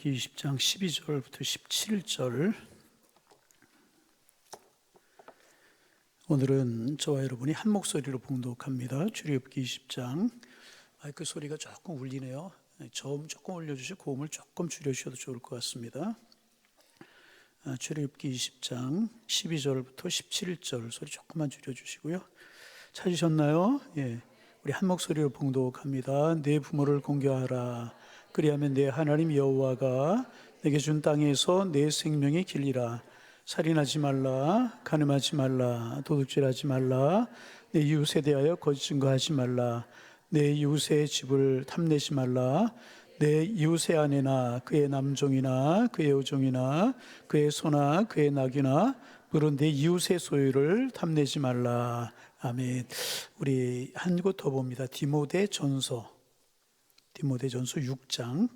출애굽기 20장 12절부터 17절. 오늘은 저와 여러분이 한 목소리로 봉독합니다. 출애굽기 20장. 마이크 소리가 조금 울리네요. 저음 조금 올려주시고 고음을 조금 줄여주셔도 좋을 것 같습니다. 출애굽기 20장 12절부터 17절 소리 조금만 줄여주시고요. 찾으셨나요? 예, 우리 한 목소리로 봉독합니다. 내 부모를 공경하라. 그리하면 내 하나님 여호와가 내게 준 땅에서 내 생명이 길리라. 살인하지 말라, 간음하지 말라, 도둑질하지 말라, 내 이웃에 대하여 거짓 증거하지 말라, 내 이웃의 집을 탐내지 말라, 내 이웃의 아내나 그의 남종이나 그의 여종이나 그의 소나 그의 낙이나 물은 내 이웃의 소유를 탐내지 말라. 아멘. 우리 한 곳 더 봅니다. 디모데전서 6장.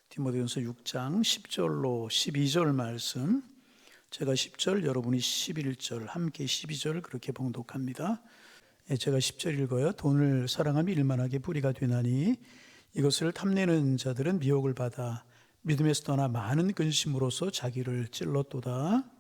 디모데전서 6장 10절로 12절 말씀. 제가 10절, 여러분이 11절, 함께 12절 그렇게 봉독합니다. 제가 10절 읽어요. 돈을 사랑하며 일만하게 뿌리가 되나니 이것을 탐내는 자들은 미혹을 받아 믿음에서 떠나 많은 근심으로써 자기를 찔렀도다.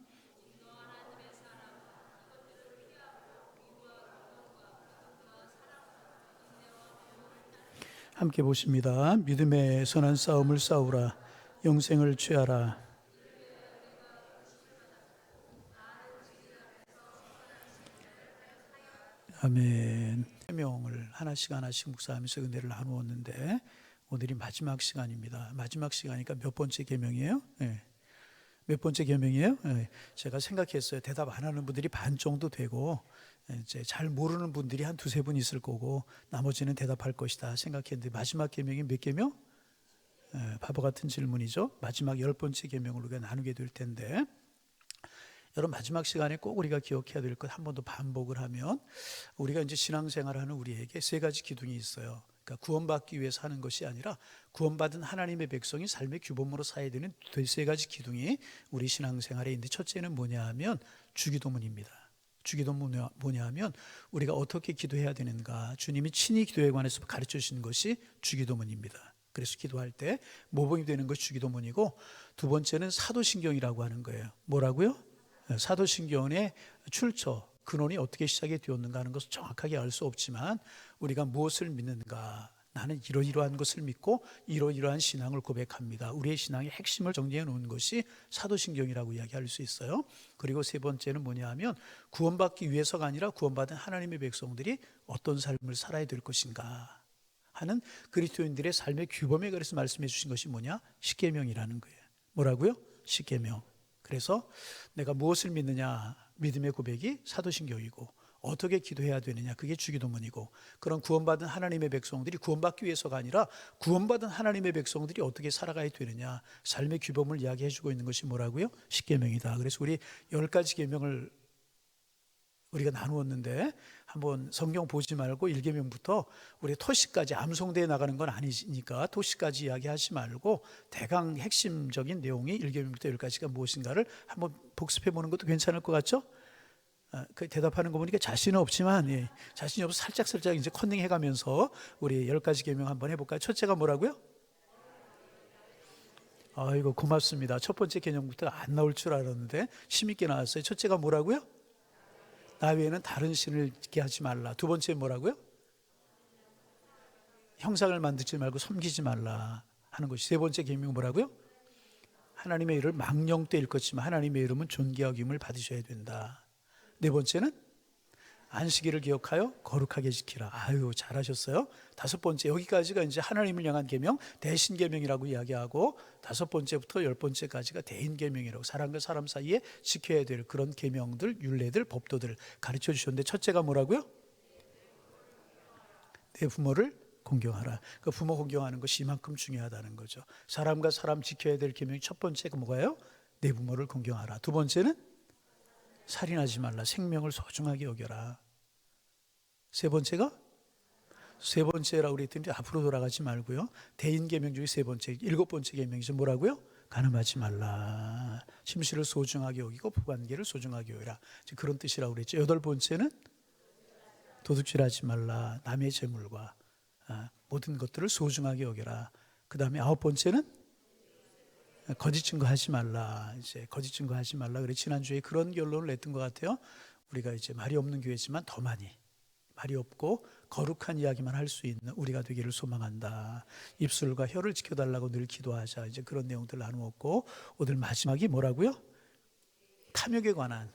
함께 보십니다. 믿음의 선한 싸움을 싸우라. 영생을 취하라. 아멘. 계명을 하나씩 묵상하면서 은혜를 나누었는데 오늘이 마지막 시간입니다. 마지막 시간이니까 몇 번째 계명이에요? 네. 몇 번째 계명이에요? 네. 제가 생각했어요. 대답 안 하는 분들이 반 정도 되고 이제 잘 모르는 분들이 한 두세 분 있을 거고 나머지는 대답할 것이다 생각했는데 마지막 계명이 몇 계명? 바보 같은 질문이죠. 마지막 10번째 계명을 우리가 나누게 될 텐데 여러분 마지막 시간에 꼭 우리가 기억해야 될 것 한 번 더 반복을 하면 우리가 이제 신앙생활하는 우리에게 세 가지 기둥이 있어요. 그러니까 구원받기 위해서 하는 것이 아니라 구원받은 하나님의 백성이 삶의 규범으로 살아야 되는 세 가지 기둥이 우리 신앙생활에 있는데 첫째는 뭐냐 하면 주기도문입니다. 주기도문은 뭐냐 하면 우리가 어떻게 기도해야 되는가 주님이 친히 기도에 관해서 가르쳐 주신 것이 주기도문입니다. 그래서 기도할 때 모범이 되는 것이 주기도문이고 두 번째는 사도신경이라고 하는 거예요. 뭐라고요? 사도신경의 출처, 근원이 어떻게 시작이 되었는가 하는 것을 정확하게 알 수 없지만 우리가 무엇을 믿는가 나는 이러이러한 것을 믿고 이러이러한 신앙을 고백합니다. 우리의 신앙의 핵심을 정리해 놓은 것이 사도신경이라고 이야기할 수 있어요. 그리고 세 번째는 뭐냐 하면 구원받기 위해서가 아니라 구원받은 하나님의 백성들이 어떤 삶을 살아야 될 것인가 하는 그리스도인들의 삶의 규범에 관해서 말씀해 주신 것이 뭐냐? 십계명이라는 거예요. 뭐라고요? 십계명. 그래서 내가 무엇을 믿느냐? 믿음의 고백이 사도신경이고 어떻게 기도해야 되느냐? 그게 주기도문이고 그런 구원받은 하나님의 백성들이 구원받기 위해서가 아니라 구원받은 하나님의 백성들이 어떻게 살아가야 되느냐? 삶의 규범을 이야기해 주고 있는 것이 뭐라고요? 십계명이다. 그래서 우리 10가지 계명을 우리가 나누었는데 한번 성경 보지 말고 1계명부터 우리 토시까지 암송대에 나가는 건 아니니까 토시까지 이야기하지 말고 대강 핵심적인 내용이 1계명부터 10가지가 무엇인가를 한번 복습해 보는 것도 괜찮을 것 같죠? 그 대답하는 거 보니까 자신은 없지만 자신이 없어 살짝 이제 컨닝해 가면서 우리 10가지 계명 한번 해볼까요? 첫째가 뭐라고요? 아이고 고맙습니다. 첫 번째 계명부터 안 나올 줄 알았는데 힘있게 나왔어요. 첫째가 뭐라고요? 나 외에는 다른 신을 짓게 하지 말라. 두 번째 뭐라고요? 형상을 만들지 말고 섬기지 말라 하는 것이. 세 번째 계명은 뭐라고요? 하나님의 이름을 망령 때 읽었지만 하나님의 이름은 존귀하김을 받으셔야 된다. 네 번째는 안식일을 기억하여 거룩하게 지키라. 아유 잘하셨어요. 다섯 번째 여기까지가 이제 하나님을 향한 계명 대신 계명이라고 이야기하고 다섯 번째부터 10번째까지가 대인 계명이라고 사람과 사람 사이에 지켜야 될 그런 계명들 율례들 법도들 가르쳐 주셨는데 첫째가 뭐라고요? 내 부모를 공경하라. 그 부모 공경하는 것이 이만큼 중요하다는 거죠. 사람과 사람 지켜야 될 계명이 첫 번째가 뭐가요? 내 부모를 공경하라. 두 번째는 살인하지 말라. 생명을 소중하게 여겨라. 세 번째가 세 번째라고 그랬더니 앞으로 돌아가지 말고요. 대인 계명 중에 세 번째, 7번째 계명이죠. 뭐라고요? 간음하지 말라. 심시를 소중하게 여기고 부관계를 소중하게 여기라. 그런 뜻이라고 그랬죠. 8번째는 도둑질하지 말라. 남의 재물과 모든 것들을 소중하게 여겨라. 그 다음에 9번째는 거짓 증거하지 말라. 이제 거짓 증거하지 말라. 그래 지난주에 그런 결론을 냈던 것 같아요. 우리가 이제 말이 없는 교회지만 더 많이 말이 없고 거룩한 이야기만 할 수 있는 우리가 되기를 소망한다. 입술과 혀를 지켜달라고 늘 기도하자. 이제 그런 내용들 나누었고 오늘 마지막이 뭐라고요? 탐욕에 관한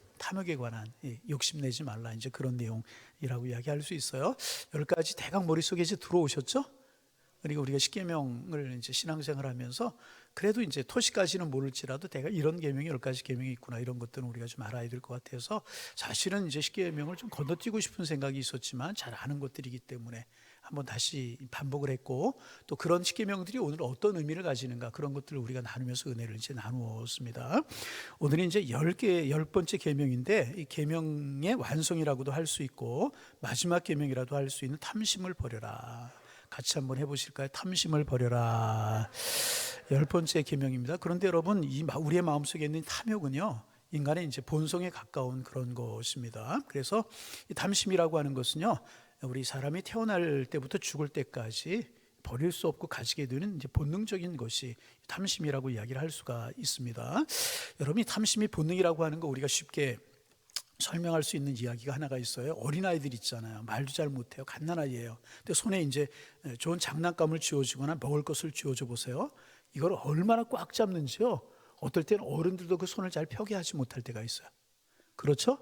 욕심내지 말라. 이제 그런 내용이라고 이야기할 수 있어요. 10가지 대강 머릿속에 이제 들어오셨죠? 그리고 우리가 십계명을 이제 신앙생활하면서 그래도 이제 토시까지는 모를지라도 대강 이런 계명이 10가지 계명이 있구나 이런 것들은 우리가 좀 알아야 될 것 같아서 사실은 이제 십계명을 좀 건너뛰고 싶은 생각이 있었지만 잘 아는 것들이기 때문에 한번 다시 반복을 했고 또 그런 십계명들이 오늘 어떤 의미를 가지는가 그런 것들을 우리가 나누면서 은혜를 이제 나누었습니다. 오늘은 이제 10번째 계명인데 이 계명의 완성이라고도 할 수 있고 마지막 계명이라도 할 수 있는 탐심을 버려라. 같이 한번 해보실까요? 탐심을 버려라. 10번째 계명입니다. 그런데 여러분, 우리의 마음속에 있는 탐욕은요, 인간의 이제 본성에 가까운 그런 것입니다. 그래서 이 탐심이라고 하는 것은요, 우리 사람이 태어날 때부터 죽을 때까지 버릴 수 없고 가지게 되는 이제 본능적인 것이 탐심이라고 이야기를 할 수가 있습니다. 여러분, 이 탐심이 본능이라고 하는 거 우리가 쉽게 설명할 수 있는 이야기가 하나가 있어요. 어린아이들 있잖아요. 말도 잘 못해요. 갓난아이예요. 근데 손에 이제 좋은 장난감을 쥐어주거나 먹을 것을 쥐어줘 보세요. 이걸 얼마나 꽉 잡는지요. 어떨 때는 어른들도 그 손을 잘 펴게 하지 못할 때가 있어요. 그렇죠?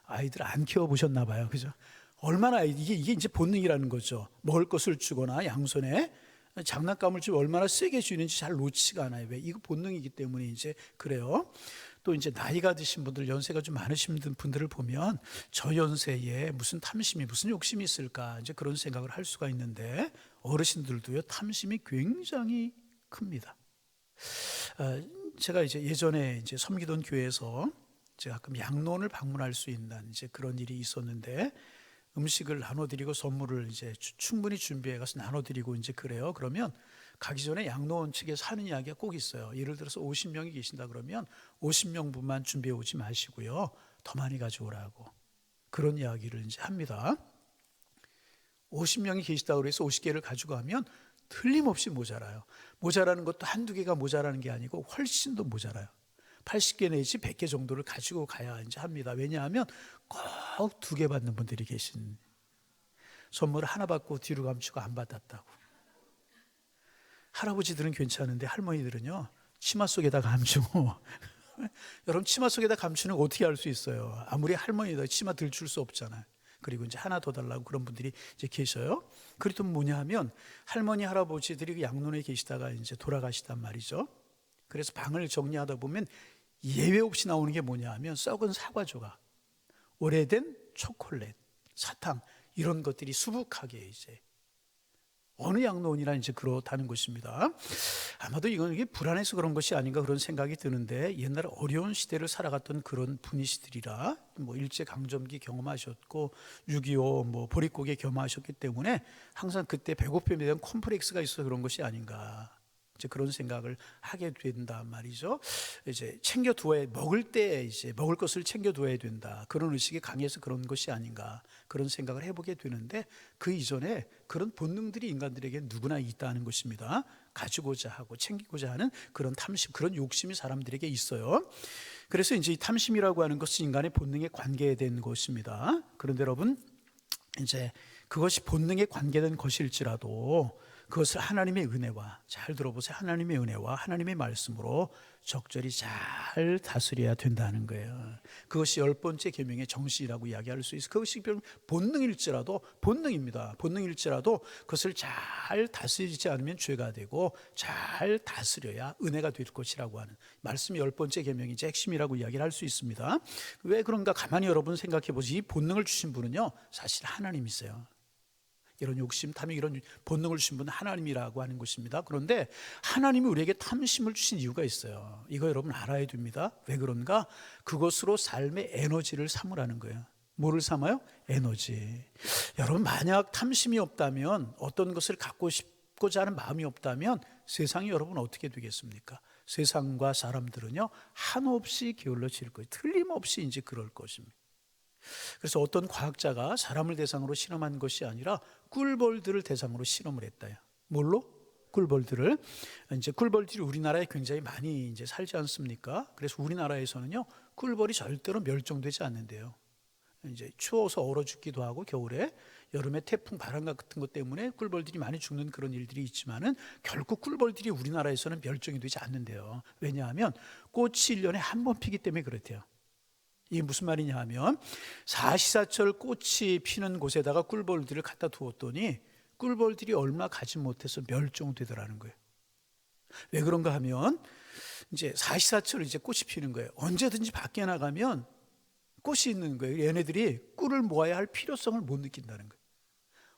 아이들 안 키워보셨나 봐요. 그죠? 얼마나 이게 이제 본능이라는 거죠. 먹을 것을 주거나 양손에 장난감을 좀 얼마나 세게 쥐는지 잘 놓지가 않아요. 왜? 이거 본능이기 때문에 이제 그래요. 또 이제 나이가 드신 분들, 연세가 좀 많으신 분들을 보면 저 연세에 무슨 탐심이, 무슨 욕심이 있을까 이제 그런 생각을 할 수가 있는데 어르신들도요 탐심이 굉장히 큽니다. 제가 이제 예전에 이제 섬기던 교회에서 제가 가끔 양론을 방문할 수 있는 이제 그런 일이 있었는데 음식을 나눠드리고 선물을 이제 충분히 준비해 가서 나눠드리고 이제 그래요. 그러면 가기 전에 양로원 측에서 하는 이야기가 꼭 있어요. 예를 들어서 50명이 계신다 그러면 50명분만 준비해 오지 마시고요. 더 많이 가져오라고. 그런 이야기를 이제 합니다. 50명이 계시다 그래서 50개를 가지고 가면 틀림없이 모자라요. 모자라는 것도 한두 개가 모자라는 게 아니고 훨씬 더 모자라요. 80개 내지 100개 정도를 가지고 가야 이제 합니다. 왜냐하면 꼭 2개 받는 분들이 계신 선물을 하나 받고 뒤로 감추고 안 받았다고. 할아버지들은 괜찮은데 할머니들은요 치마 속에다 감추고 여러분 치마 속에다 감추는 거 어떻게 할 수 있어요? 아무리 할머니다 치마 들출 수 없잖아요. 그리고 이제 하나 더 달라고 그런 분들이 이제 계셔요. 그리고 뭐냐 하면 할머니 할아버지들이 그 양론에 계시다가 이제 돌아가시단 말이죠. 그래서 방을 정리하다 보면 예외 없이 나오는 게 뭐냐 하면 썩은 사과 조각, 오래된 초콜릿, 사탕 이런 것들이 수북하게 이제 어느 양론이나 이제 그렇다는 것입니다. 아마도 이게 불안해서 그런 것이 아닌가 그런 생각이 드는데 옛날에 어려운 시대를 살아갔던 그런 분이시들이라 뭐 일제 강점기 경험하셨고 6.25 뭐 보릿고개 경험하셨기 때문에 항상 그때 배고픔에 대한 콤플렉스가 있어서 그런 것이 아닌가. 이제 그런 생각을 하게 된단 말이죠. 이제 챙겨두어야 먹을 때 이제 먹을 것을 챙겨두어야 된다. 그런 의식이 강해서 그런 것이 아닌가 그런 생각을 해보게 되는데 그 이전에 그런 본능들이 인간들에게 누구나 있다는 것입니다. 가지고자 하고 챙기고자 하는 그런 탐심, 그런 욕심이 사람들에게 있어요. 그래서 이제 이 탐심이라고 하는 것은 인간의 본능에 관계된 것입니다. 그런데 여러분 이제 그것이 본능에 관계된 것일지라도 그것을 하나님의 은혜와 잘 들어보세요. 하나님의 은혜와 하나님의 말씀으로 적절히 잘 다스려야 된다는 거예요. 그것이 10번째 계명의 정신이라고 이야기할 수 있어요. 그것이 본능일지라도 본능입니다. 본능일지라도 그것을 잘 다스리지 않으면 죄가 되고 잘 다스려야 은혜가 될 것이라고 하는 말씀이 10번째 계명이 이제 핵심이라고 이야기를 할 수 있습니다. 왜 그런가 가만히 여러분 생각해 보세요. 이 본능을 주신 분은요 사실 하나님이세요. 이런 욕심, 탐욕, 이런 본능을 주신 분은 하나님이라고 하는 것입니다. 그런데 하나님이 우리에게 탐심을 주신 이유가 있어요. 이거 여러분 알아야 됩니다. 왜 그런가? 그것으로 삶의 에너지를 삼으라는 거예요. 뭐를 삼아요? 에너지. 여러분 만약 탐심이 없다면 어떤 것을 갖고 싶고자 하는 마음이 없다면 세상이 여러분 어떻게 되겠습니까? 세상과 사람들은요 한없이 게을러질 거예요. 틀림없이 이제 그럴 것입니다. 그래서 어떤 과학자가 사람을 대상으로 실험한 것이 아니라 꿀벌들을 대상으로 실험을 했다요. 뭘로? 꿀벌들을. 이제 꿀벌들이 우리나라에 굉장히 많이 이제 살지 않습니까? 그래서 우리나라에서는요, 꿀벌이 절대로 멸종되지 않는데요. 이제 추워서 얼어 죽기도 하고 겨울에, 여름에 태풍 바람 같은 것 때문에 꿀벌들이 많이 죽는 그런 일들이 있지만은 결국 꿀벌들이 우리나라에서는 멸종이 되지 않는데요. 왜냐하면 꽃이 1년에 한 번 피기 때문에 그렇대요. 이게 무슨 말이냐 하면 사시사철 꽃이 피는 곳에다가 꿀벌들을 갖다 두었더니 꿀벌들이 얼마 가지 못해서 멸종되더라는 거예요. 왜 그런가 하면 이제 사시사철 이제 꽃이 피는 거예요. 언제든지 밖에 나가면 꽃이 있는 거예요. 얘네들이 꿀을 모아야 할 필요성을 못 느낀다는 거예요.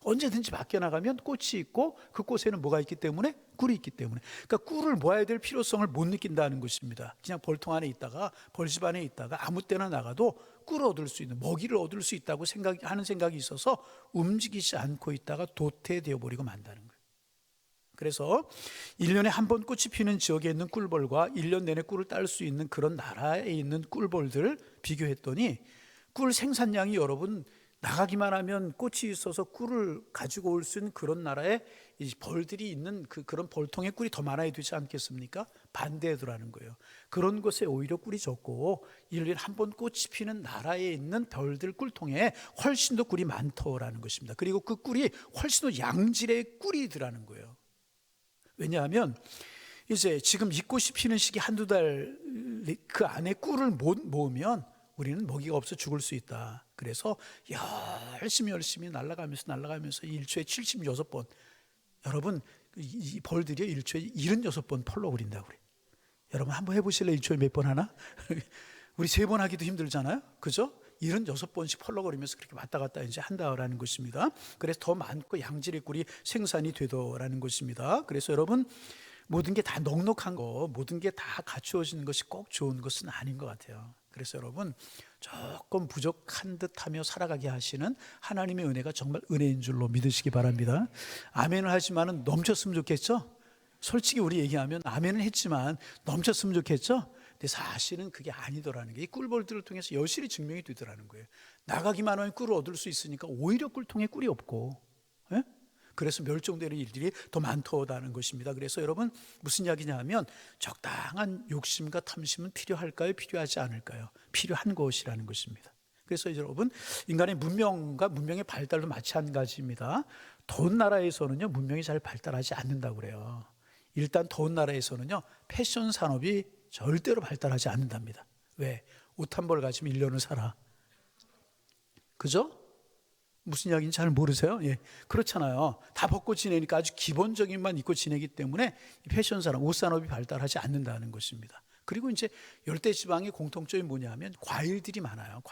언제든지 밖에 나가면 꽃이 있고 그 꽃에는 뭐가 있기 때문에? 꿀이 있기 때문에. 그러니까 꿀을 모아야 될 필요성을 못 느낀다는 것입니다. 그냥 벌통 안에 있다가, 벌집 안에 있다가 아무 때나 나가도 꿀을 얻을 수 있는, 먹이를 얻을 수 있다고 하는 생각이 있어서 움직이지 않고 있다가 도태되어 버리고 만다는 거예요. 그래서 1년에 한 번 꽃이 피는 지역에 있는 꿀벌과 1년 내내 꿀을 딸 수 있는 그런 나라에 있는 꿀벌들을 비교했더니 꿀 생산량이 여러분 나가기만 하면 꽃이 있어서 꿀을 가지고 올 수 있는 그런 나라에 이 벌들이 있는 그런 벌통에 꿀이 더 많아야 되지 않겠습니까? 반대더라는 거예요. 그런 곳에 오히려 꿀이 적고 1년에 한 번 꽃이 피는 나라에 있는 벌들 꿀통에 훨씬 더 꿀이 많더라는 것입니다. 그리고 그 꿀이 훨씬 더 양질의 꿀이더라는 거예요. 왜냐하면 이제 지금 이 꽃이 피는 시기 한두 달 그 안에 꿀을 못 모으면 우리는 먹이가 없어 죽을 수 있다. 그래서 열심히 날아가면서 일초에 76번, 여러분 이 벌들이 일초에 76번 펄럭거린다고 그래요. 여러분 한번 해보실래요? 일초에 몇 번 하나? 우리 3번 하기도 힘들잖아요, 그죠? 76번씩 펄럭거리면서 그렇게 왔다 갔다 이제 한다라는 것입니다. 그래서 더 많고 양질의 꿀이 생산이 되더라는 것입니다. 그래서 여러분 모든 게 다 넉넉한 거, 모든 게 다 갖추어지는 것이 꼭 좋은 것은 아닌 것 같아요. 그래서 여러분 조금 부족한 듯하며 살아가게 하시는 하나님의 은혜가 정말 은혜인 줄로 믿으시기 바랍니다. 아멘을 하지만은 넘쳤으면 좋겠죠? 솔직히 우리 얘기하면 아멘은 했지만 넘쳤으면 좋겠죠? 근데 사실은 그게 아니더라는 게 이 꿀벌들을 통해서 여실히 증명이 되더라는 거예요. 나가기만 하면 꿀을 얻을 수 있으니까 오히려 꿀통에 꿀이 없고, 예? 그래서 멸종되는 일들이 더 많다는 것입니다. 그래서 여러분 무슨 이야기냐 하면 적당한 욕심과 탐심은 필요할까요? 필요하지 않을까요? 필요한 것이라는 것입니다. 그래서 여러분 인간의 문명과 문명의 발달도 마찬가지입니다. 더운 나라에서는요 문명이 잘 발달하지 않는다고 그래요. 일단 더운 나라에서는요 패션 산업이 절대로 발달하지 않는답니다. 왜? 옷 한 벌 가지면 1년을 살아. 그죠? 무슨 이야기인지 잘 모르세요? 예, 그렇잖아요. 다 벗고 지내니까 아주 기본적인만 입고 지내기 때문에 패션 산업, 옷 산업이 발달하지 않는다는 것입니다. 그리고 이제 열대 지방의 공통점이 뭐냐면 과일들이 많아요.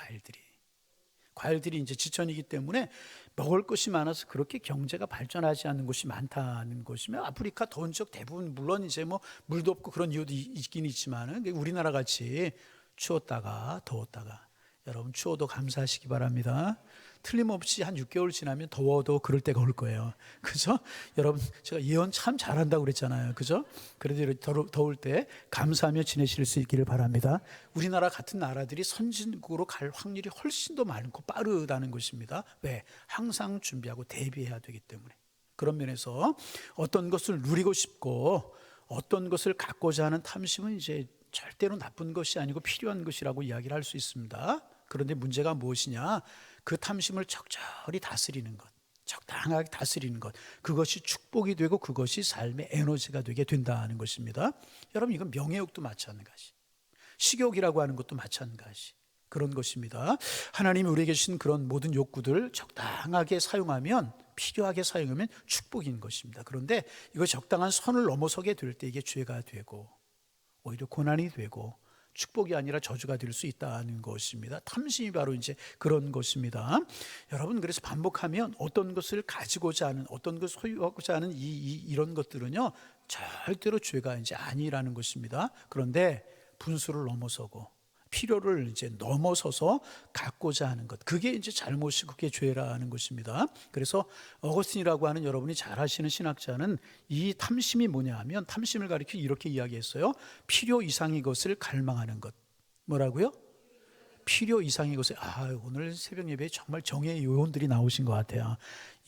과일들이 이제 지천이기 때문에 먹을 것이 많아서 그렇게 경제가 발전하지 않는 곳이 많다는 것이며, 아프리카 더운 지역 대부분 물론 이제 뭐 물도 없고 그런 이유도 있긴 있지만은 우리나라 같이 추웠다가 더웠다가, 여러분 추워도 감사하시기 바랍니다. 틀림없이 한 6개월 지나면 더워도 그럴 때가 올 거예요. 그죠? 여러분 제가 예언 참 잘한다고 그랬잖아요. 그죠? 그래도 더울 때 감사하며 지내실 수 있기를 바랍니다. 우리나라 같은 나라들이 선진국으로 갈 확률이 훨씬 더 많고 빠르다는 것입니다. 왜? 항상 준비하고 대비해야 되기 때문에. 그런 면에서 어떤 것을 누리고 싶고 어떤 것을 갖고자 하는 탐심은 이제 절대로 나쁜 것이 아니고 필요한 것이라고 이야기를 할 수 있습니다. 그런데 문제가 무엇이냐? 그 탐심을 적절히 다스리는 것, 적당하게 다스리는 것, 그것이 축복이 되고 그것이 삶의 에너지가 되게 된다는 것입니다. 여러분 이건 명예욕도 마찬가지, 식욕이라고 하는 것도 마찬가지 그런 것입니다. 하나님이 우리에게 주신 그런 모든 욕구들 적당하게 사용하면, 필요하게 사용하면 축복인 것입니다. 그런데 이거 적당한 선을 넘어서게 될 때 이게 죄가 되고 오히려 고난이 되고 축복이 아니라 저주가 될 수 있다는 것입니다. 탐심이 바로 이제 그런 것입니다. 여러분 그래서 반복하면 어떤 것을 가지고자 하는, 어떤 것을 소유하고자 하는 이런 것들은요 절대로 죄가 이제 아니라는 것입니다. 그런데 분수를 넘어서고 필요를 이제 넘어서서 갖고자 하는 것, 그게 이제 잘못이고 그게 죄라는 것입니다. 그래서 어거스틴이라고 하는 여러분이 잘 아시는 신학자는 이 탐심이 뭐냐 하면, 탐심을 가리켜 이렇게 이야기했어요. 필요 이상의 것을 갈망하는 것. 뭐라고요? 필요 이상의 것을 오늘 새벽 예배에 정말 정의 요원들이 나오신 것 같아요.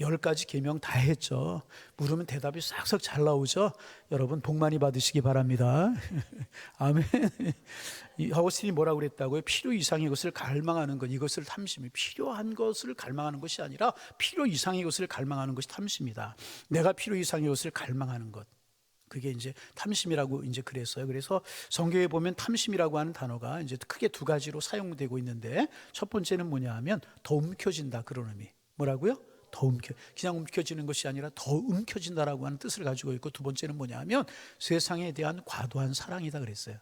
10가지 계명 다 했죠. 물으면 대답이 싹싹 잘 나오죠. 여러분 복 많이 받으시기 바랍니다. 아멘. 허거슨이 뭐라고 그랬다고요? 필요 이상의 것을 갈망하는 것, 이것을 탐심이, 필요한 것을 갈망하는 것이 아니라 필요 이상의 것을 갈망하는 것이 탐심이다. 내가 필요 이상의 것을 갈망하는 것, 그게 이제 탐심이라고 이제 그랬어요. 그래서 성경에 보면 탐심이라고 하는 단어가 이제 크게 두 가지로 사용되고 있는데, 첫 번째는 뭐냐 하면 더 움켜진다, 그런 의미. 뭐라고요? 더 그냥 움켜지는 것이 아니라 더 움켜진다라고 하는 뜻을 가지고 있고, 두 번째는 뭐냐 하면 세상에 대한 과도한 사랑이다 그랬어요.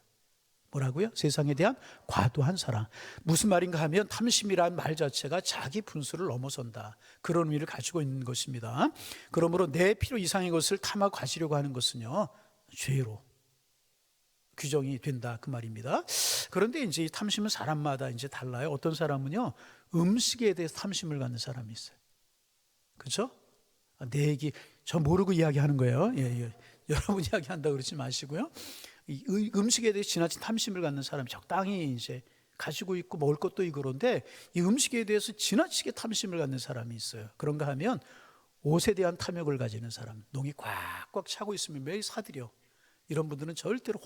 뭐라고요? 세상에 대한 과도한 사랑. 무슨 말인가 하면 탐심이라는 말 자체가 자기 분수를 넘어선다, 그런 의미를 가지고 있는 것입니다. 그러므로 내 필요 이상의 것을 탐하 가지려고 하는 것은요, 죄로 규정이 된다, 그 말입니다. 그런데 이제 이 탐심은 사람마다 이제 달라요. 어떤 사람은요, 음식에 대해서 탐심을 갖는 사람이 있어요. 그렇죠? 내 얘기 저 모르고 이야기하는 거예요. 여러분 이야기한다고 그러지 마시고요. 이 음식에 대해 지나친 탐심을 갖는 사람이 적당히 이제 가지고 있고 먹을 것도 그런데, 이 음식에 대해서 지나치게 탐심을 갖는 사람이 있어요. 그런가 하면 옷에 대한 탐욕을 가지는 사람, 농이 꽉꽉 차고 있으면 매일 사들여. 이런 분들은 절대로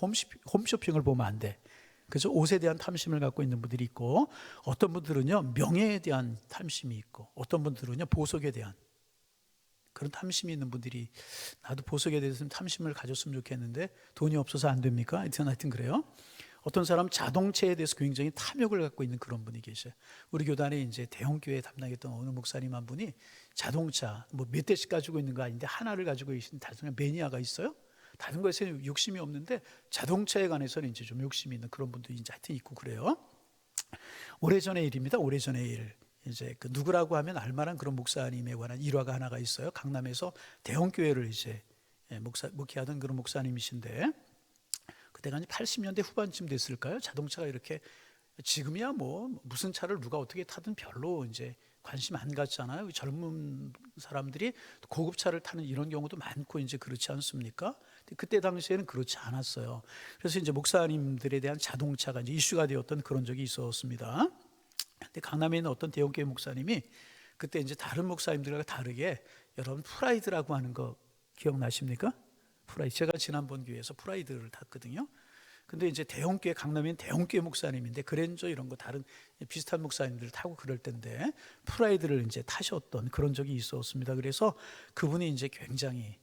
홈쇼핑을 보면 안 돼. 그래서 옷에 대한 탐심을 갖고 있는 분들이 있고, 어떤 분들은요 명예에 대한 탐심이 있고, 어떤 분들은요 보석에 대한 그런 탐심이 있는 분들이, 나도 보석에 대해서는 탐심을 가졌으면 좋겠는데 돈이 없어서 안 됩니까? 하여튼 그래요. 어떤 사람 자동차에 대해서 굉장히 탐욕을 갖고 있는 그런 분이 계셔요. 우리 교단에 이제 대형교회 담당했던 어느 목사님 한 분이 자동차 뭐 몇 대씩 가지고 있는 거 아닌데 하나를 가지고 계신 다른 매니아가 있어요. 다른 것에 욕심이 없는데 자동차에 관해서는 이제 좀 욕심이 있는 그런 분도 이제 하여튼 있고 그래요. 오래전의 일입니다. 오래전의 일. 이제 그 누구라고 하면 알만한 그런 목사님에 관한 일화가 하나가 있어요. 강남에서 대형교회를 이제 목회하던 그런 목사님이신데, 그때가 80년대 후반쯤 됐을까요? 자동차가 이렇게, 지금이야 뭐 무슨 차를 누가 어떻게 타든 별로 이제 관심 안 갖잖아요. 젊은 사람들이 고급차를 타는 이런 경우도 많고 이제 그렇지 않습니까? 그때 당시에는 그렇지 않았어요. 그래서 이제 목사님들에 대한 자동차가 이제 이슈가 되었던 그런 적이 있었습니다. 근데 강남에 있는 어떤 대형교회 목사님이 그때 이제 다른 목사님들과 다르게, 여러분 프라이드라고 하는 거 기억나십니까? 프라이드. 제가 지난번 교회에서 프라이드를 탔거든요. 근데 이제 대형교회, 강남에 있는 대형교회 목사님인데 그랜저 이런 거 다른 비슷한 목사님들 타고 그럴 텐데 프라이드를 이제 타셨던 그런 적이 있었습니다. 그래서 그분이 이제 굉장히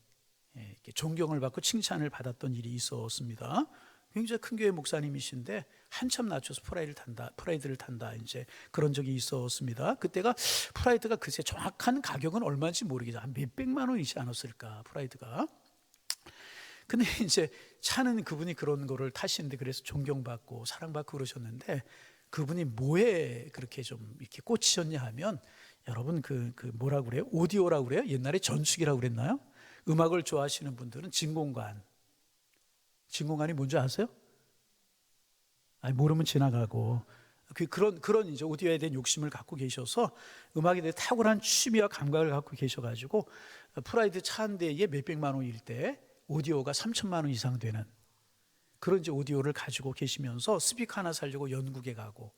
존경을 받고 칭찬을 받았던 일이 있었습니다. 굉장히 큰 교회 목사님이신데 한참 낮춰서 프라이드를 탄다 이제 그런 적이 있었습니다. 그때가 프라이드가 글쎄 정확한 가격은 얼마인지 모르겠어요. 한 몇백만 원이지 않았을까, 프라이드가. 근데 이제 차는 그분이 그런 거를 타시는데, 그래서 존경받고 사랑받고 그러셨는데, 그분이 뭐에 그렇게 좀 이렇게 꽂히셨냐 하면, 여러분 그 뭐라고 그래요? 오디오라고 그래요? 옛날에 전축이라고 그랬나요? 음악을 좋아하시는 분들은 진공관이 뭔지 아세요? 아니, 모르면 지나가고. 그런 이제 오디오에 대한 욕심을 갖고 계셔서, 음악에 대해 탁월한 취미와 감각을 갖고 계셔가지고, 프라이드 차 한 대에 몇백만 원일 때 오디오가 3천만 원 이상 되는 그런 이제 오디오를 가지고 계시면서, 스피커 하나 사려고 영국에 가고,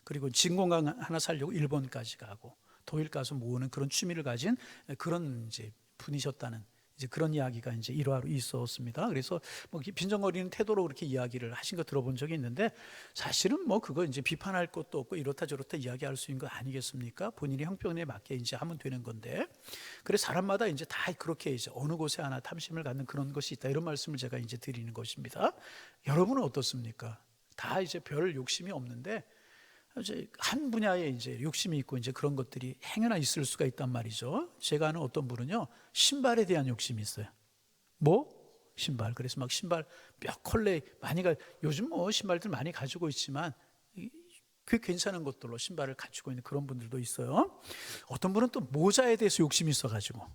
그리고 진공관 하나 사려고 일본까지 가고, 독일 가서 모으는 그런 취미를 가진 그런 이제 분이셨다는 이제 그런 이야기가 이제 일화로 있었습니다. 그래서 뭐 빈정거리는 태도로 그렇게 이야기를 하신 거 들어본 적이 있는데, 사실은 뭐 그거 이제 비판할 것도 없고 이렇다 저렇다 이야기할 수 있는 거 아니겠습니까? 본인이 형편에 맞게 이제 하면 되는 건데, 그래서 사람마다 이제 다 그렇게 이제 어느 곳에 하나 탐심을 갖는 그런 것이 있다, 이런 말씀을 제가 이제 드리는 것입니다. 여러분은 어떻습니까? 다 이제 별 욕심이 없는데 이제 한 분야에 이제 욕심이 있고 이제 그런 것들이 행여나 있을 수가 있단 말이죠. 제가 아는 어떤 분은요, 신발에 대한 욕심이 있어요. 뭐? 신발. 그래서 막 신발 몇 컬레 많이 요즘 뭐 신발들 많이 가지고 있지만 그 괜찮은 것들로 신발을 가지고 있는 그런 분들도 있어요. 어떤 분은 또 모자에 대해서 욕심이 있어가지고,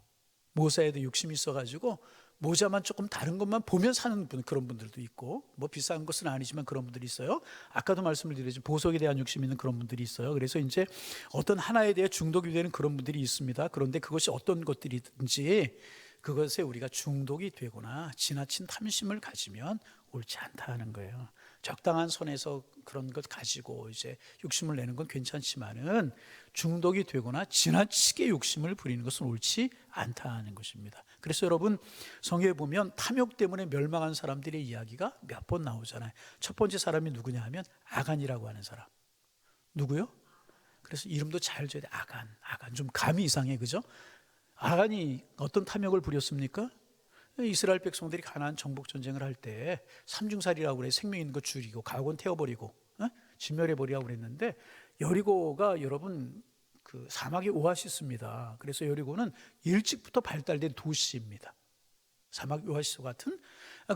모자만 조금 다른 것만 보면 사는 그런 분들도 있고, 뭐 비싼 것은 아니지만 그런 분들이 있어요. 아까도 말씀을 드렸지만 보석에 대한 욕심이 있는 그런 분들이 있어요. 그래서 이제 어떤 하나에 대해 중독이 되는 그런 분들이 있습니다. 그런데 그것이 어떤 것들이든지 그것에 우리가 중독이 되거나 지나친 탐심을 가지면 옳지 않다 하는 거예요. 적당한 선에서 그런 것 가지고 이제 욕심을 내는 건 괜찮지만은 중독이 되거나 지나치게 욕심을 부리는 것은 옳지 않다는 것입니다. 그래서 여러분, 성경에 보면 탐욕 때문에 멸망한 사람들의 이야기가 몇 번 나오잖아요. 첫 번째 사람이 누구냐 하면 아간이라고 하는 사람. 누구요? 그래서 이름도 잘 줘야 돼. 아간. 좀 감이 이상해, 그죠? 아간이 어떤 탐욕을 부렸습니까? 이스라엘 백성들이 가나안 정복 전쟁을 할 때 삼중살이라고 그래. 생명 있는 거 죽이고 가옥은 태워버리고 진멸해버리라고 그랬는데, 여리고가 여러분 그 사막의 오아시스입니다. 그래서 여리고는 일찍부터 발달된 도시입니다. 사막 오아시스 같은.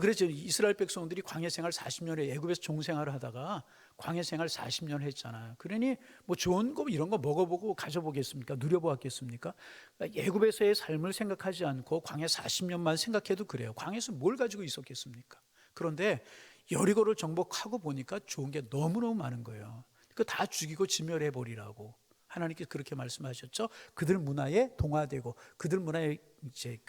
그래서 이스라엘 백성들이 광야 생활 40년에 애굽에서 종생활을 하다가 광야 생활 40년 했잖아요. 그러니 뭐 좋은 거 이런 거 먹어보고 가져보겠습니까? 누려보았겠습니까? 애굽에서의 삶을 생각하지 않고 광야 40년만 생각해도 그래요. 광야에서 뭘 가지고 있었겠습니까? 그런데 여리고를 정복하고 보니까 좋은 게 너무너무 많은 거예요. 그 다 죽이고 진멸해버리라고 하나님께서 그렇게 말씀하셨죠. 그들 문화에 동화되고 그들 문화에 이제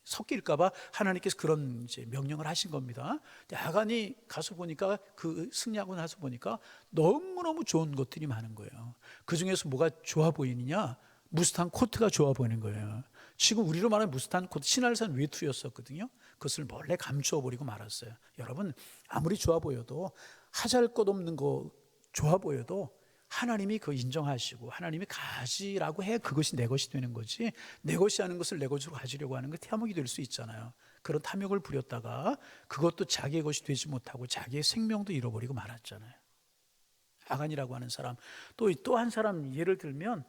섞일까봐 하나님께서 그런 이제 명령을 하신 겁니다. 아간이 가서 보니까 그 승리하고 나서 보니까 너무너무 좋은 것들이 많은 거예요. 그 중에서 뭐가 좋아 보이느냐? 무스탄 코트가 좋아 보이는 거예요. 지금 우리로 말하는 무스탄 코트, 신할산 외투였었거든요. 그것을 몰래 감추어버리고 말았어요. 여러분, 아무리 좋아 보여도 하잘 것 없는 거 좋아 보여도 하나님이 그거 인정하시고 하나님이 가지라고 해 그것이 내 것이 되는 거지, 내 것이 아닌 것을 내 것으로 가지려고 하는 건 탐욕이 될 수 있잖아요. 그런 탐욕을 부렸다가 그것도 자기의 것이 되지 못하고 자기의 생명도 잃어버리고 말았잖아요. 아간이라고 하는 사람. 또 한 사람 예를 들면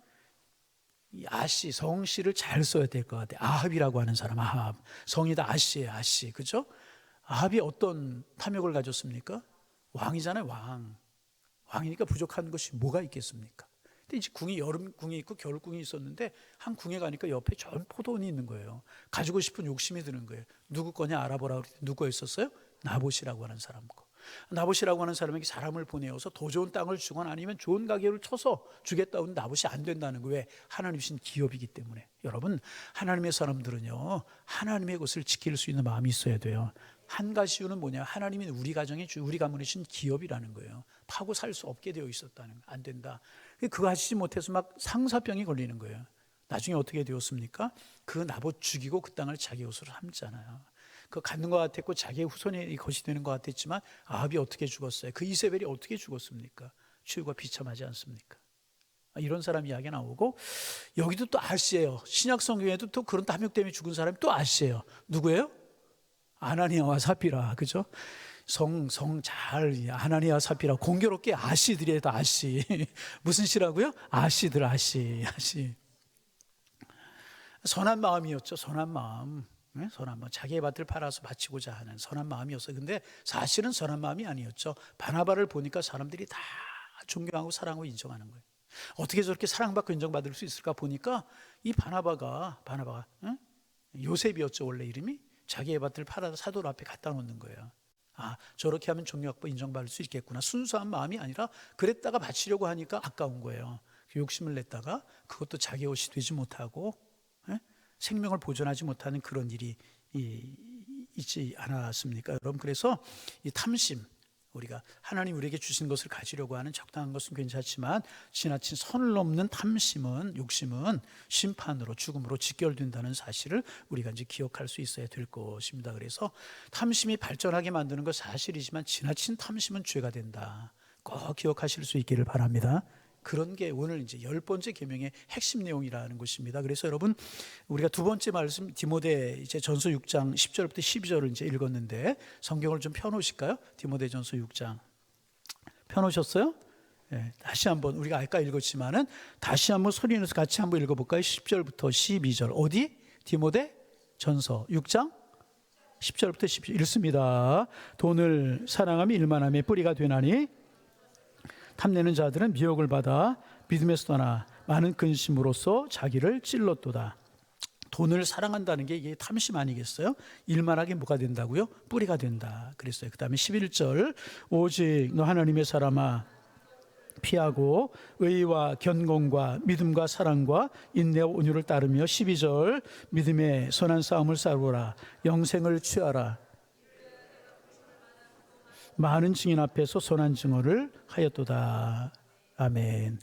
이 아씨, 성씨를 잘 써야 될 것 같아요. 아합이라고 하는 사람. 아합. 성이 다 아씨예요. 아씨. 그죠? 아합이 어떤 탐욕을 가졌습니까? 왕이잖아요. 왕이니까 부족한 것이 뭐가 있겠습니까? 근데 이제 궁이 여름 궁이 있고 겨울 궁이 있었는데 한 궁에 가니까 옆에 전 포도원이 있는 거예요. 가지고 싶은 욕심이 드는 거예요. 누구 거냐 알아보라 그랬더니 누구 있었어요? 나봇이라고 하는 사람 거. 나봇이라고 하는 사람에게 사람을 보내어서 더 좋은 땅을 주거나 아니면 좋은 가격을 쳐서 주겠다고 하는 나봇이 안 된다는 거예요. 왜? 하나님 주신 기업이기 때문에. 여러분, 하나님의 사람들은요, 하나님의 것을 지킬 수 있는 마음이 있어야 돼요. 한 가지 이유는 뭐냐? 하나님이 우리 가정에 우리 가문에 주신 기업이라는 거예요. 파고 살 수 없게 되어 있었다는 거. 안 된다. 그거 하시지 못해서 막 상사병이 걸리는 거예요. 나중에 어떻게 되었습니까? 그 나봇 죽이고 그 땅을 자기 것으로 삼잖아요. 그거 갖는 것 같았고 자기의 후손의 것이 되는 것 같았지만 아합이 어떻게 죽었어요? 그 이세벨이 어떻게 죽었습니까? 최후가 비참하지 않습니까? 이런 사람 이야기 나오고, 여기도 또 아씨예요. 신약 성경에도 또 그런 탐욕 때문에 죽은 사람이 또 아씨예요. 누구예요? 아나니아와 사피라. 그죠? 아나니아 사피라. 공교롭게 아씨들이에요. 아씨. 무슨 씨라고요? 아씨들. 아씨. 선한 마음이었죠. 선한 마음. 선한 마음. 자기의 밭을 팔아서 바치고자 하는 선한 마음이었어요. 근데 사실은 선한 마음이 아니었죠. 바나바를 보니까 사람들이 다 존경하고 사랑하고 인정하는 거예요. 어떻게 저렇게 사랑받고 인정받을 수 있을까 보니까 이 바나바가 요셉이었죠. 원래 이름이. 자기의 밭을 팔아서 사도 앞에 갖다 놓는 거예요. 저렇게 하면 존경받고 인정받을 수 있겠구나. 순수한 마음이 아니라 그랬다가 바치려고 하니까 아까운 거예요. 욕심을 냈다가 그것도 자기 옷이 되지 못하고 생명을 보존하지 못하는 그런 일이 있지 않았습니까? 여러분, 그래서 이 탐심, 우리가 하나님 우리에게 주신 것을 가지려고 하는 적당한 것은 괜찮지만 지나친 선을 넘는 탐심은, 욕심은 심판으로, 죽음으로 직결된다는 사실을 우리가 이제 기억할 수 있어야 될 것입니다. 그래서 탐심이 발전하게 만드는 것 사실이지만 지나친 탐심은 죄가 된다. 꼭 기억하실 수 있기를 바랍니다. 그런 게 오늘 이제 10번째 계명의 핵심 내용이라는 것입니다. 그래서 여러분, 우리가 두 번째 말씀 디모데 이제 전서 6장 10절부터 12절을 이제 읽었는데 성경을 좀 펴놓으실까요? 디모데 전서 6장 펴놓으셨어요? 네, 다시 한번 우리가 아까 읽었지만은 다시 한번 소리 내서 같이 한번 읽어볼까요? 10절부터 12절 어디? 디모데 전서 6장 10절부터 12절 읽습니다. 돈을 사랑함이 일만함의 뿌리가 되나니 탐내는 자들은 미혹을 받아 믿음에서 떠나 많은 근심으로써 자기를 찔렀도다. 돈을 사랑한다는 게 이게 탐심 아니겠어요? 일만하게 뭐가 된다고요? 뿌리가 된다 그랬어요. 그 다음에 11절 오직 너 하나님의 사람아 피하고 의와 견공과 믿음과 사랑과 인내와 온유를 따르며 12절 믿음의 선한 싸움을 싸우라 영생을 취하라 많은 증인 앞에서 선한 증언을 하였도다. 아멘.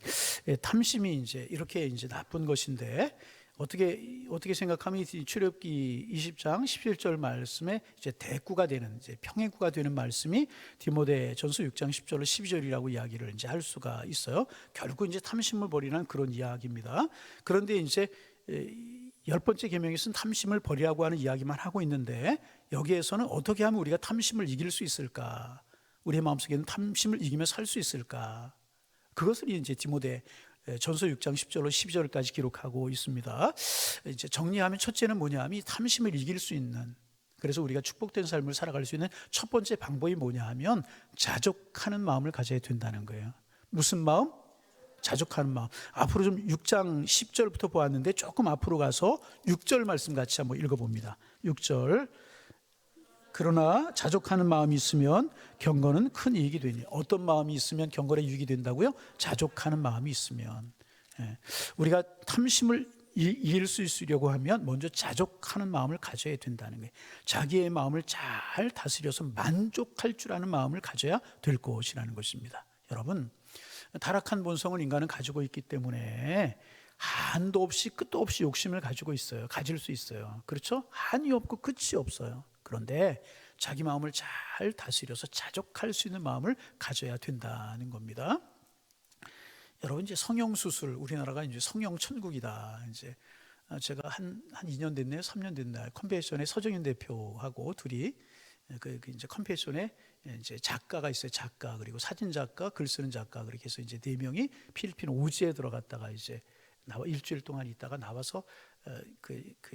예, 탐심이 이제 이렇게 이제 나쁜 것인데 어떻게 생각하면 이 출애굽기 20장 17절 말씀에 이제 대꾸가 되는 이제 평행구가 되는 말씀이 디모데전서 6장 10절로 12절이라고 이야기를 이제 할 수가 있어요. 결국 이제 탐심을 버리는 그런 이야기입니다. 그런데 이제 10번째 계명에서는 탐심을 버리라고 하는 이야기만 하고 있는데 여기에서는 어떻게 하면 우리가 탐심을 이길 수 있을까? 우리의 마음속에 있는 탐심을 이기며 살 수 있을까? 그것을 이제 디모데 전서 6장 10절로 12절까지 기록하고 있습니다. 이제 정리하면 첫째는 뭐냐면 탐심을 이길 수 있는, 그래서 우리가 축복된 삶을 살아갈 수 있는 첫 번째 방법이 뭐냐 하면 자족하는 마음을 가져야 된다는 거예요. 무슨 마음? 자족하는 마음. 앞으로 좀 6장 10절부터 보았는데 조금 앞으로 가서 6절 말씀 같이 한번 읽어봅니다. 6절. 그러나 자족하는 마음이 있으면 경건은 큰 이익이 되니. 어떤 마음이 있으면 경건에 유익이 된다고요? 자족하는 마음이 있으면. 우리가 탐심을 이길 수 있으려고 하면 먼저 자족하는 마음을 가져야 된다는 거예요. 자기의 마음을 잘 다스려서 만족할 줄 아는 마음을 가져야 될 것이라는 것입니다. 여러분, 타락한 본성을 인간은 가지고 있기 때문에 한도 없이 끝도 없이 욕심을 가지고 있어요. 가질 수 있어요. 그렇죠? 한이 없고 끝이 없어요. 그런데 자기 마음을 잘 다스려서 자족할 수 있는 마음을 가져야 된다는 겁니다. 여러분, 이제 성형 수술, 우리나라가 이제 성형 천국이다. 이제 제가 한 2년 됐네요, 3년 됐나요? 컨벤션의 서정인 대표하고 둘이 이제 컨벤션에 이제 작가가 있어요. 작가, 그리고 사진 작가, 글 쓰는 작가, 그렇게 해서 이제 4명이 필리핀 오지에 들어갔다가 이제 일주일 동안 있다가 나와서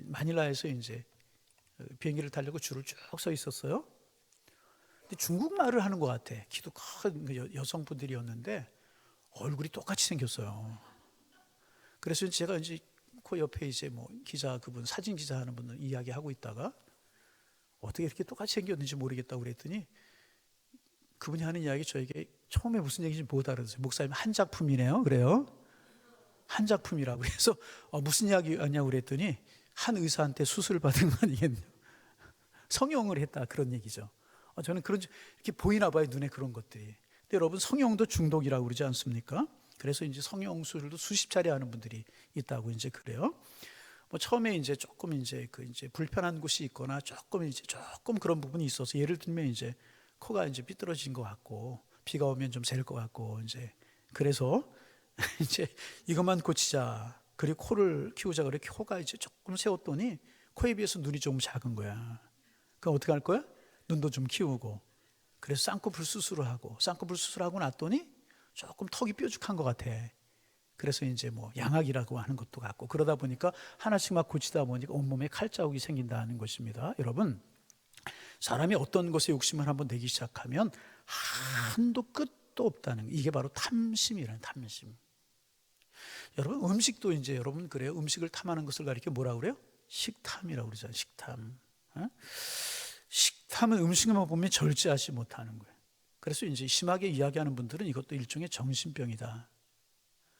마닐라에서 이제 비행기를 타려고 줄을 쭉 서 있었어요. 근데 중국말을 하는 것 같아. 키도 큰 여성분들이었는데 얼굴이 똑같이 생겼어요. 그래서 제가 이제 그 옆에 이제 뭐 기자, 그분 사진 기자 하는 분들 이야기하고 있다가 어떻게 이렇게 똑같이 생겼는지 모르겠다고 그랬더니 그분이 하는 이야기 저에게 처음에 무슨 얘기인지 못 알아들었어요. 목사님, 한 작품이네요. 그래요? 한 작품이라고. 그래서 무슨 이야기 하냐고 그랬더니 한 의사한테 수술을 받은 거 아니겠네요. 성형을 했다, 그런 얘기죠. 저는 이렇게 보이나 봐요, 눈에 그런 것들이. 근데 여러분, 성형도 중독이라고 그러지 않습니까? 그래서 이제 성형 수술도 수십 차례 하는 분들이 있다고 이제 그래요. 뭐 처음에 이제 조금 이제 이제 불편한 곳이 있거나 조금 그런 부분이 있어서, 예를 들면 이제 코가 이제 삐뚤어진 것 같고 비가 오면 좀 셀 것 같고 이제 그래서 이제 이것만 고치자. 그리고 코를 키우자. 그렇게 코가 이제 조금 세웠더니 코에 비해서 눈이 좀 작은 거야. 그럼 어떻게 할 거야? 눈도 좀 키우고. 그래서 쌍꺼풀 수술을 하고, 쌍꺼풀 수술하고 났더니 조금 턱이 뾰족한 것 같아. 그래서 이제 뭐 양악이라고 하는 것도 같고, 그러다 보니까 하나씩 막 고치다 보니까 온몸에 칼자국이 생긴다는 것입니다. 여러분, 사람이 어떤 것에 욕심을 한번 내기 시작하면 한도 끝도 없다는 거. 이게 바로 탐심이라는, 탐심. 여러분, 음식도 이제 여러분 그래요. 음식을 탐하는 것을 가리켜 뭐라고 그래요? 식탐이라고 그러잖아요. 식탐. 식탐은 음식만 보면 절제하지 못하는 거예요. 그래서 이제 심하게 이야기하는 분들은 이것도 일종의 정신병이다,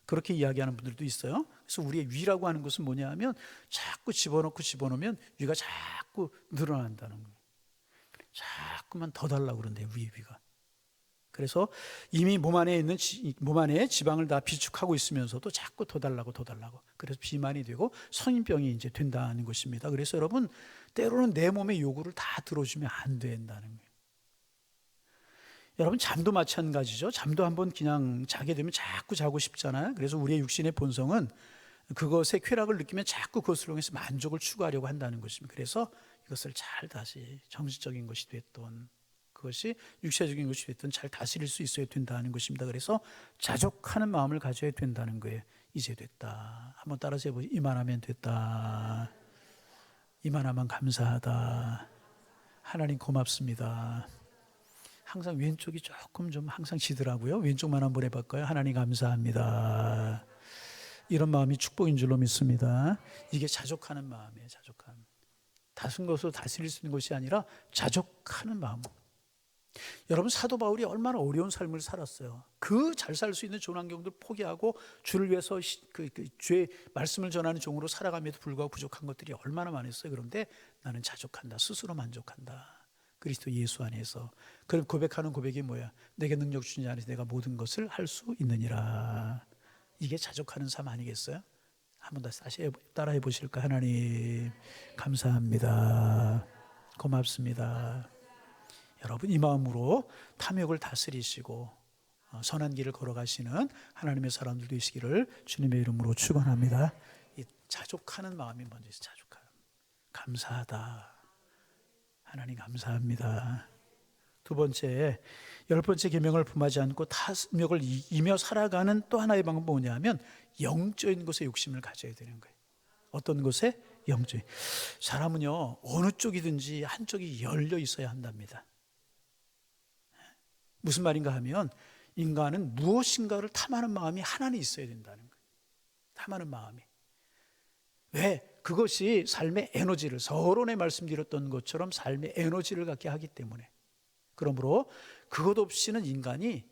그렇게 이야기하는 분들도 있어요. 그래서 우리의 위라고 하는 것은 뭐냐 하면 자꾸 집어넣으면 위가 자꾸 늘어난다는 거예요. 자꾸만 더 달라고 그런대요, 위가. 그래서 이미 몸 안에 지방을 다 비축하고 있으면서도 자꾸 더 달라고. 그래서 비만이 되고 성인병이 이제 된다는 것입니다. 그래서 여러분, 때로는 내 몸의 요구를 다 들어주면 안 된다는 거예요. 여러분, 잠도 마찬가지죠. 잠도 한번 그냥 자게 되면 자꾸 자고 싶잖아요. 그래서 우리의 육신의 본성은 그것의 쾌락을 느끼면 자꾸 그것을 통해서 만족을 추구하려고 한다는 것입니다. 그래서 이것을 잘 다시, 정신적인 것이 됐던 그것이 육체적인 것이 됐든 잘 다스릴 수 있어야 된다는 것입니다. 그래서 자족하는 마음을 가져야 된다는 거예요. 이제 됐다. 한번 따라서 해보세요. 이만하면 됐다. 이만하면 감사하다. 하나님 고맙습니다. 항상 왼쪽이 조금 좀 항상 지더라고요. 왼쪽만 한번 해볼까요? 하나님 감사합니다. 이런 마음이 축복인 줄로 믿습니다. 이게 자족하는 마음이에요. 자족함. 다른 것으로 다스릴 수 있는 것이 아니라 자족하는 마음. 여러분, 사도 바울이 얼마나 어려운 삶을 살았어요. 그 잘 살 수 있는 좋은 환경들 포기하고 주를 위해서 주의 말씀을 전하는 종으로 살아감에도 불구하고 부족한 것들이 얼마나 많았어요. 그런데 나는 자족한다, 스스로 만족한다. 그리스도 예수 안에서. 그럼 고백하는 고백이 뭐야? 내게 능력 주신 자 안에서 내가 모든 것을 할 수 있느니라. 이게 자족하는 삶 아니겠어요? 한번 다시 따라해 보실까? 하나님 감사합니다. 고맙습니다. 여러분 이 마음으로 탐욕을 다스리시고 선한 길을 걸어가시는 하나님의 사람들 되시기를 주님의 이름으로 축원합니다. 이 자족하는 마음이 먼저 있어요. 자족하는. 감사하다. 하나님 감사합니다. 두 번째, 10번째 계명을 품하지 않고 탐욕을 이기며 살아가는 또 하나의 방법은 뭐냐면 영적인 것에 욕심을 가져야 되는 거예요. 어떤 것에? 영적인. 사람은요 어느 쪽이든지 한쪽이 열려 있어야 한답니다. 무슨 말인가 하면 인간은 무엇인가를 탐하는 마음이 하나는 있어야 된다는 거예요. 탐하는 마음이. 왜? 그것이 삶의 에너지를, 서론에 말씀드렸던 것처럼 삶의 에너지를 갖게 하기 때문에. 그러므로 그것 없이는 인간이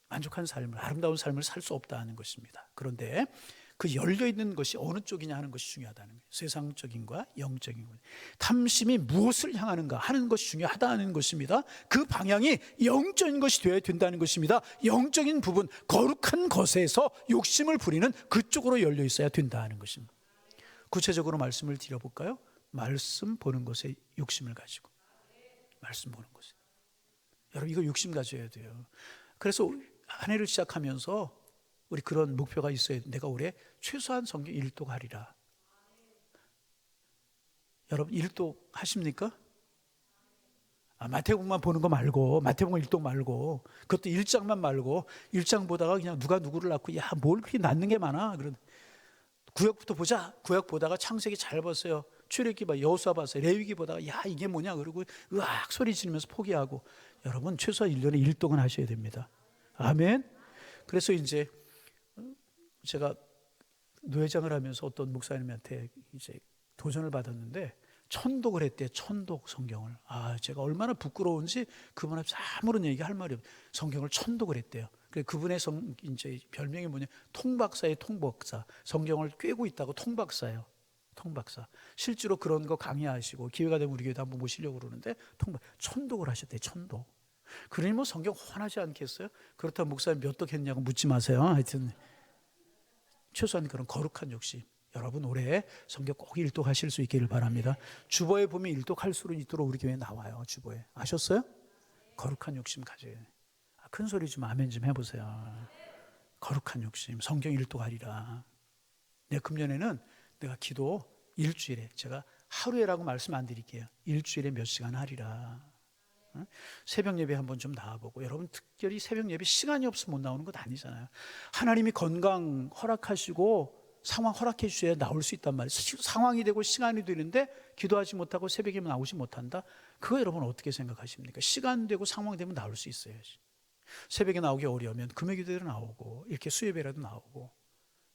만족한 삶을, 아름다운 삶을 살 수 없다는 것입니다. 그런데 그 열려있는 것이 어느 쪽이냐 하는 것이 중요하다는 거예요. 세상적인과 영적인 것. 탐심이 무엇을 향하는가 하는 것이 중요하다는 것입니다. 그 방향이 영적인 것이 되어야 된다는 것입니다. 영적인 부분, 거룩한 것에서 욕심을 부리는 그쪽으로 열려 있어야 된다는 것입니다. 구체적으로 말씀을 드려볼까요? 말씀 보는 것에 욕심을 가지고. 말씀 보는 것에. 여러분 이거 욕심 가져야 돼요. 그래서 한 해를 시작하면서 우리 그런 목표가 있어야 돼. 내가 올해 최소한 성경 1독 하리라. 여러분 1독 하십니까? 마태복음만 보는 거 말고, 마태복음 1독 말고, 그것도 1장만 말고 1장 보다가 그냥 누가 누구를 낳고 야 뭘 그렇게 낳는 게 많아. 그런 구약부터 보자. 구약 보다가 창세기 잘 봤어요. 출애굽기 봐, 여호수아 봤어요. 레위기 보다가 야 이게 뭐냐 그러고 으악 소리 지르면서 포기하고. 여러분 최소한 1년에 1독은 하셔야 됩니다. 아멘. 그래서 이제 제가 노회장을 하면서 어떤 목사님한테 이제 도전을 받았는데 천독을 했대요. 천독 성경을. 제가 얼마나 부끄러운지 그분 앞에서 아무런 얘기할 말이 없어요. 성경을 천독을 했대요. 그분의 이제 별명이 뭐냐? 통박사의 통박사. 성경을 꿰고 있다고 통박사예요. 통박사. 실제로 그런 거 강의하시고 기회가 되면 우리 교회도 한번 모시려고 그러는데 천독을 하셨대요. 천독. 그러니 뭐 성경 훤하지 않겠어요? 그렇다면 목사님 몇 독 했냐고 묻지 마세요. 하여튼 최소한 그런 거룩한 욕심. 여러분 올해 성경 꼭 1독 하실 수 있기를 바랍니다. 주보에 보면 1독 할 수 있도록 우리 교회에 나와요. 주보에. 아셨어요? 거룩한 욕심 가져야 돼요. 큰 소리 좀 아멘 좀 해보세요. 거룩한 욕심. 성경 1독 하리라. 금년에는 내가 기도 일주일에, 제가 하루에라고 말씀 안 드릴게요. 일주일에 몇 시간 하리라. 새벽 예배 한번 좀 나와보고. 여러분 특별히 새벽 예배 시간이 없으면 못 나오는 것 아니잖아요. 하나님이 건강 허락하시고 상황 허락해 주셔야 나올 수 있단 말이에요. 상황이 되고 시간이 되는데 기도하지 못하고 새벽 예배 나오지 못한다? 그거 여러분 어떻게 생각하십니까? 시간 되고 상황 되면 나올 수 있어야지. 새벽에 나오기 어려우면 금요 기도회로 나오고 이렇게 수요예배라도 나오고.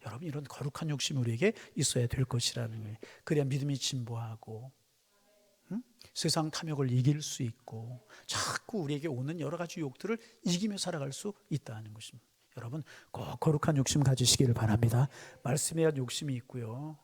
여러분 이런 거룩한 욕심이 우리에게 있어야 될 것이라는 거예요. 그래야 믿음이 진보하고 세상 탐욕을 이길 수 있고 자꾸 우리에게 오는 여러 가지 욕들을 이기며 살아갈 수 있다는 것입니다. 여러분 꼭 거룩한 욕심 가지시기를 바랍니다. 말씀에 대한 욕심이 있고요.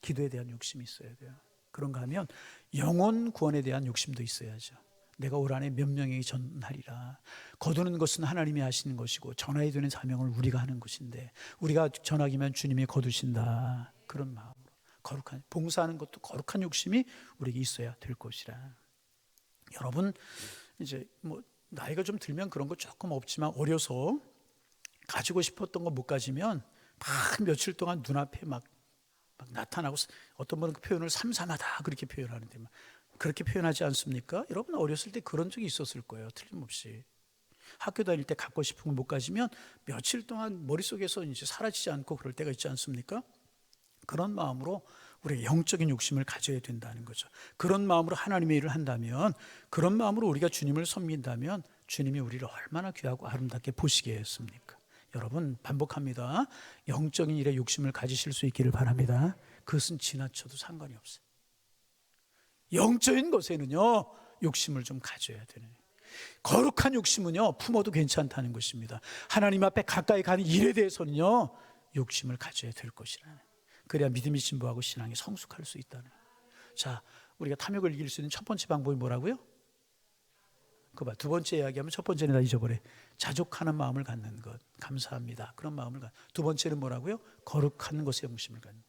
기도에 대한 욕심이 있어야 돼요. 그런가 하면 영혼 구원에 대한 욕심도 있어야죠. 내가 올 한해 몇 명에게 전하리라. 거두는 것은 하나님이 하시는 것이고 전하야 되는 사명을 우리가 하는 것인데 우리가 전하기만 주님이 거두신다. 그런 마음으로 거룩한, 봉사하는 것도 거룩한 욕심이 우리에게 있어야 될 것이라. 여러분 이제 뭐 나이가 좀 들면 그런 거 조금 없지만 어려서 가지고 싶었던 거 못 가지면 막 며칠 동안 눈앞에 막 나타나고, 어떤 분은 그 표현을 삼삼하다 그렇게 표현하는데 그렇게 표현하지 않습니까? 여러분 어렸을 때 그런 적이 있었을 거예요. 틀림없이. 학교 다닐 때 갖고 싶은 거 못 가지면 며칠 동안 머릿속에서 이제 사라지지 않고 그럴 때가 있지 않습니까? 그런 마음으로 우리가 영적인 욕심을 가져야 된다는 거죠. 그런 마음으로 하나님의 일을 한다면, 그런 마음으로 우리가 주님을 섬긴다면 주님이 우리를 얼마나 귀하고 아름답게 보시겠습니까? 여러분 반복합니다. 영적인 일에 욕심을 가지실 수 있기를 바랍니다. 그것은 지나쳐도 상관이 없어요. 영적인 것에는요 욕심을 좀 가져야 되는, 거룩한 욕심은요 품어도 괜찮다는 것입니다. 하나님 앞에 가까이 가는 일에 대해서는요 욕심을 가져야 될 것이라. 그래야 믿음이 진보하고 신앙이 성숙할 수 있다는. 자, 우리가 탐욕을 이길 수 있는 첫 번째 방법이 뭐라고요? 그거 봐. 두 번째 이야기하면 첫 번째는 다 잊어버려. 자족하는 마음을 갖는 것. 감사합니다. 그런 마음을 두 번째는 뭐라고요? 거룩한 것에 영심을 갖는.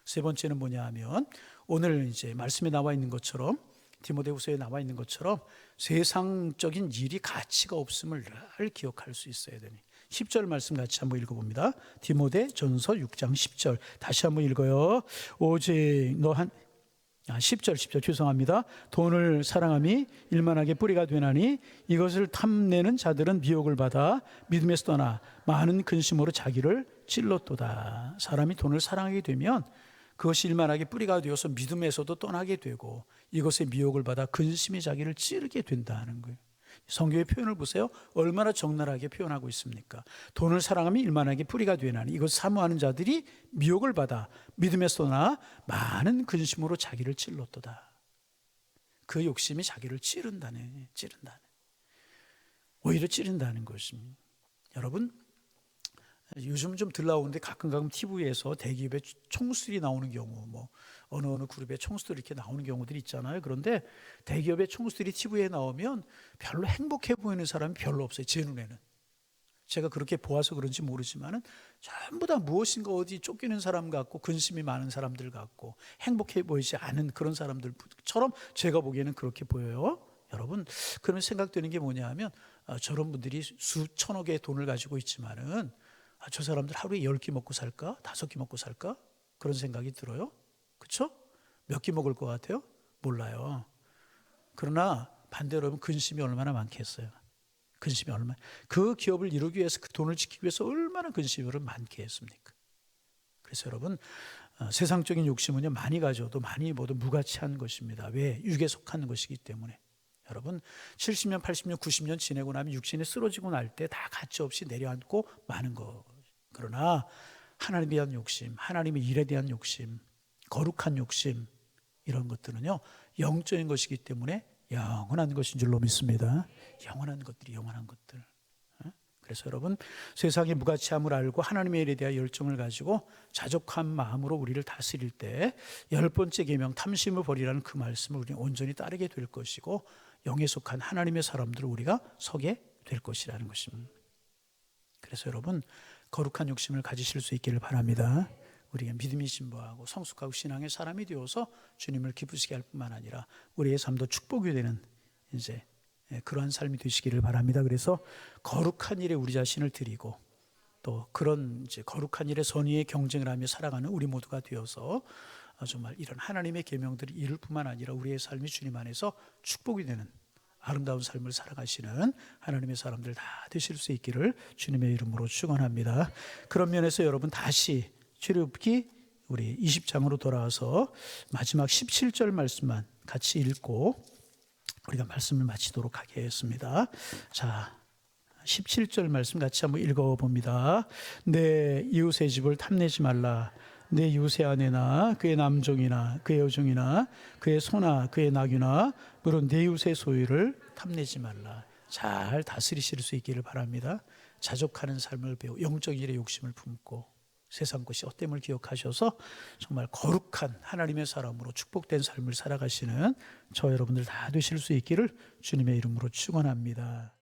세 번째는 뭐냐 하면 오늘 이제 말씀에 나와 있는 것처럼 디모데후서에 나와 있는 것처럼 세상적인 일이 가치가 없음을 늘 기억할 수 있어야 되니. 10절 말씀 같이 한번 읽어봅니다. 디모데전서 6장 10절 다시 한번 읽어요. 오직 10절 죄송합니다. 돈을 사랑함이 일만하게 뿌리가 되나니 이것을 탐내는 자들은 미혹을 받아 믿음에서 떠나 많은 근심으로 자기를 찔렀도다. 사람이 돈을 사랑하게 되면 그것이 일만하게 뿌리가 되어서 믿음에서도 떠나게 되고 이것에 미혹을 받아 근심이 자기를 찌르게 된다는 거예요. 성경의 표현을 보세요. 얼마나 적나라하게 표현하고 있습니까? 돈을 사랑하면 일만하게 뿌리가 되나니 이것 사모하는 자들이 미혹을 받아 믿음에서 떠나 많은 근심으로 자기를 찔렀도다. 그 욕심이 자기를 찌른다네. 오히려 찌른다는 것입니다. 여러분, 요즘 좀 덜 나오는데 가끔 TV에서 대기업의 총수들이 나오는 경우, 어느 그룹의 총수들이 이렇게 나오는 경우들이 있잖아요. 그런데 대기업의 총수들이 TV에 나오면 별로 행복해 보이는 사람이 별로 없어요. 제 눈에는. 제가 그렇게 보아서 그런지 모르지만은 전부 다 무엇인가 어디 쫓기는 사람 같고 근심이 많은 사람들 같고 행복해 보이지 않은 그런 사람들처럼 제가 보기에는 그렇게 보여요. 여러분, 그런 생각되는 게 뭐냐 하면 저런 분들이 수천억의 돈을 가지고 있지만은 저 사람들 하루에 10끼 먹고 살까? 5끼 먹고 살까? 그런 생각이 들어요. 그렇죠? 몇 끼 먹을 것 같아요? 몰라요. 그러나 반대로 하면 근심이 얼마나 많겠어요. 그 기업을 이루기 위해서 그 돈을 지키기 위해서 얼마나 근심을 많게 했습니까? 그래서 여러분, 세상적인 욕심은요 많이 가져도 많이 모두 무가치한 것입니다. 왜? 육에 속하는 것이기 때문에. 여러분 70년, 80년, 90년 지내고 나면 육신이 쓰러지고 날 때 다 가치 없이 내려앉고 마는 것. 그러나 하나님에 대한 욕심, 하나님의 일에 대한 욕심, 거룩한 욕심 이런 것들은요 영적인 것이기 때문에 영원한 것인 줄로 믿습니다. 영원한 것들이 영원한 것들. 그래서 여러분 세상의 무가치함을 알고 하나님의 일에 대한 열정을 가지고 자족한 마음으로 우리를 다스릴 때 10번째 계명 탐심을 버리라는 그 말씀을 우리는 온전히 따르게 될 것이고 영에 속한 하나님의 사람들을 우리가 서게 될 것이라는 것입니다. 그래서 여러분 거룩한 욕심을 가지실 수 있기를 바랍니다. 우리가 믿음이 진보하고 성숙하고 신앙의 사람이 되어서 주님을 기쁘시게 할 뿐만 아니라 우리의 삶도 축복이 되는 이제 그러한 삶이 되시기를 바랍니다. 그래서 거룩한 일에 우리 자신을 드리고 또 그런 이제 거룩한 일에 선의의 경쟁을 하며 살아가는 우리 모두가 되어서 정말 이런 하나님의 계명들을 이룰 뿐만 아니라 우리의 삶이 주님 안에서 축복이 되는 아름다운 삶을 살아가시는 하나님의 사람들 다 되실 수 있기를 주님의 이름으로 축원합니다. 그런 면에서 여러분 다시 출애굽기 우리 20장으로 돌아와서 마지막 17절 말씀만 같이 읽고 우리가 말씀을 마치도록 하겠습니다. 자, 17절 말씀 같이 한번 읽어봅니다. 내 이웃의 집을 탐내지 말라. 내 이웃의 아내나 그의 남종이나 그의 여종이나 그의 소나 그의 나귀나 물론 내 이웃의 소유를 탐내지 말라. 잘 다스리실 수 있기를 바랍니다. 자족하는 삶을 배우고 영적 일에 욕심을 품고 세상 것이 헛됨을 기억하셔서 정말 거룩한 하나님의 사람으로 축복된 삶을 살아가시는 저 여러분들 다 되실 수 있기를 주님의 이름으로 축원합니다.